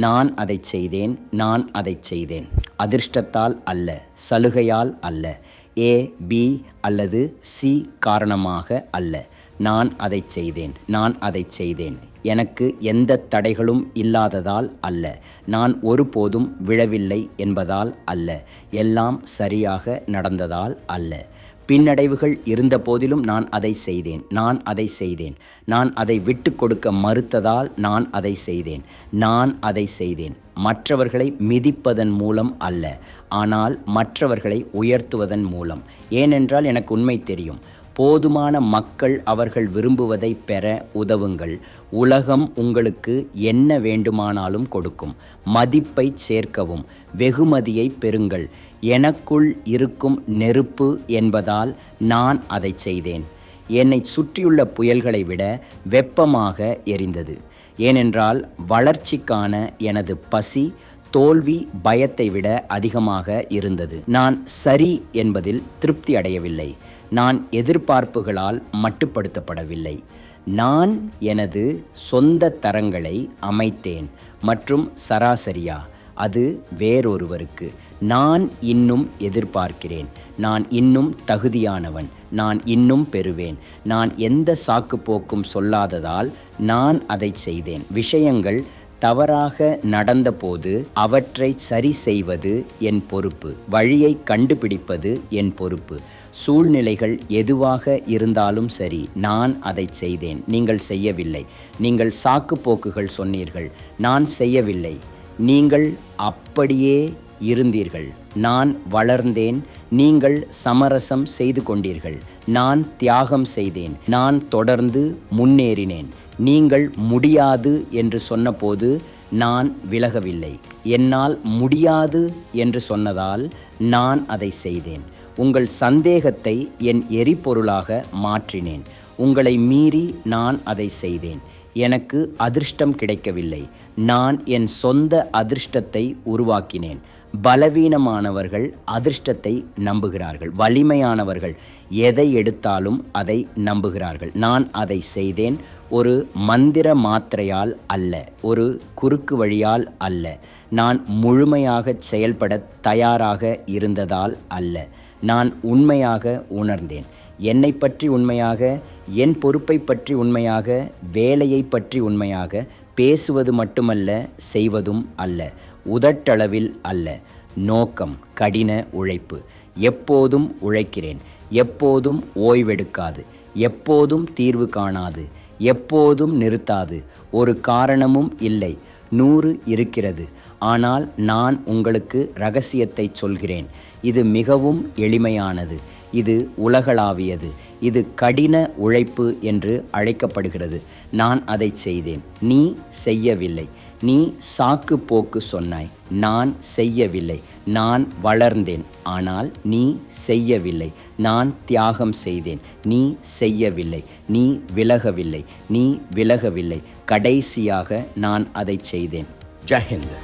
நான் அதைச் செய்தேன், நான் அதைச் செய்தேன். அதிர்ஷ்டத்தால் அல்ல, சலுகையால் அல்ல, ஏ, பி அல்லது சி காரணமாக அல்ல. நான் அதைச் செய்தேன், நான் அதைச் செய்தேன். எனக்கு எந்த தடைகளும் இல்லாததால் அல்ல. நான் ஒருபோதும் விழவில்லை என்பதால் அல்ல. எல்லாம் சரியாக நடந்ததால் அல்ல. பின்னடைவுகள் இருந்த போதிலும் நான் அதை செய்தேன், நான் அதை செய்தேன். நான் அதை விட்டு கொடுக்க மறுத்ததால் நான் அதை செய்தேன், நான் அதை செய்தேன். மற்றவர்களை மிதிப்பதன் மூலம் அல்ல, ஆனால் மற்றவர்களை உயர்த்துவதன் மூலம். ஏனென்றால் எனக்கு உண்மை தெரியும். போதுமான மக்கள் அவர்கள் விரும்புவதை பெற உதவுங்கள். உலகம் உங்களுக்கு என்ன வேண்டுமானாலும் கொடுக்கும். மதிப்பை சேர்க்கவும், வெகுமதியை பெறுங்கள். எனக்குள் இருக்கும் நெருப்பு என்பதால் நான் அதை செய்தேன். என்னை சுற்றியுள்ள புயல்களை விட வெப்பமாக எரிந்தது. ஏனென்றால் வளர்ச்சிக்கான எனது பசி தோல்வி பயத்தை விட அதிகமாக இருந்தது. நான் சரி என்பதில் திருப்தி அடையவில்லை. நான் எதிர்பார்ப்புகளால் மட்டுப்படுத்தப்படவில்லை. நான் எனது சொந்த தரங்களை அமைத்தேன் மற்றும் சராசரியா அது வேறொருவருக்கு. நான் இன்னும் எதிர்பார்க்கிறேன். நான் இன்னும் தகுதியானவன். நான் இன்னும் பெறுவேன். நான் எந்த சாக்குப்போக்கும் சொல்லாததால் நான் அதை செய்தேன். விஷயங்கள் தவறாக நடந்தபோது அவற்றை சரி செய்வது என் பொறுப்பு. வழியை கண்டுபிடிப்பது என் பொறுப்பு. சூழ்நிலைகள் எதுவாக இருந்தாலும் சரி, நான் அதை செய்தேன். நீங்கள் செய்யவில்லை. நீங்கள் சாக்குப்போக்குகள் சொன்னீர்கள். நான் செய்யவில்லை. நீங்கள் அப்படியே இருந்தீர்கள். நான் வளர்ந்தேன். நீங்கள் சமரசம் செய்து கொண்டீர்கள். நான் தியாகம் செய்தேன். நான் தொடர்ந்து முன்னேறினேன். நீங்கள் முடியாது என்று சொன்னபோது நான் விலகவில்லை. என்னால் முடியாது என்று சொன்னதால் நான் அதை செய்தேன். உங்கள் சந்தேகத்தை என் எரிபொருளாக மாற்றினேன். உங்களை மீறி நான் அதை செய்தேன். எனக்கு அதிர்ஷ்டம் கிடைக்கவில்லை. நான் என் சொந்த அதிர்ஷ்டத்தை உருவாக்கினேன். பலவீனமானவர்கள் அதிர்ஷ்டத்தை நம்புகிறார்கள். வலிமையானவர்கள் எதை எடுத்தாலும் அதை நம்புகிறார்கள். நான் அதை செய்தேன். ஒரு மந்திர மாத்திரையால் அல்ல, ஒரு குறுக்கு வழியால் அல்ல. நான் முழுமையாக செயல்பட தயாராக இருந்ததால் அல்ல. நான் உண்மையாக உணர்ந்தேன். என்னை பற்றி உண்மையாக, என் பொறுப்பை பற்றி உண்மையாக, வேலையை பற்றி உண்மையாக பேசுவது மட்டுமல்ல, செய்வதும் அல்ல. உதட்டளவில் அல்ல. நோக்கம், கடின உழைப்பு. எப்போதும் உழைக்கிறேன். எப்போதும் ஓய்வெடுக்காது. எப்போதும் தீர்வு காணாது. எப்போதும் நிறுத்தாது. ஒரு காரணமும் இல்லை. 100 இருக்கிறது. ஆனால் நான் உங்களுக்கு இரகசியத்தை சொல்கிறேன். இது மிகவும் எளிமையானது. இது உலகளாவியது. இது கடின உழைப்பு என்று அழைக்கப்படுகிறது. நான் அதை செய்தேன். நீ செய்யவில்லை. நீ சாக்கு போக்கு சொன்னாய். நான் செய்யவில்லை. நான் வளர்ந்தேன். ஆனால் நீ செய்யவில்லை. நான் தியாகம் செய்தேன். நீ செய்யவில்லை. நீ விலகவில்லை. நீ விலகவில்லை. கடைசியாக நான் அதை செய்தேன். ஜெய் ஹிந்த்.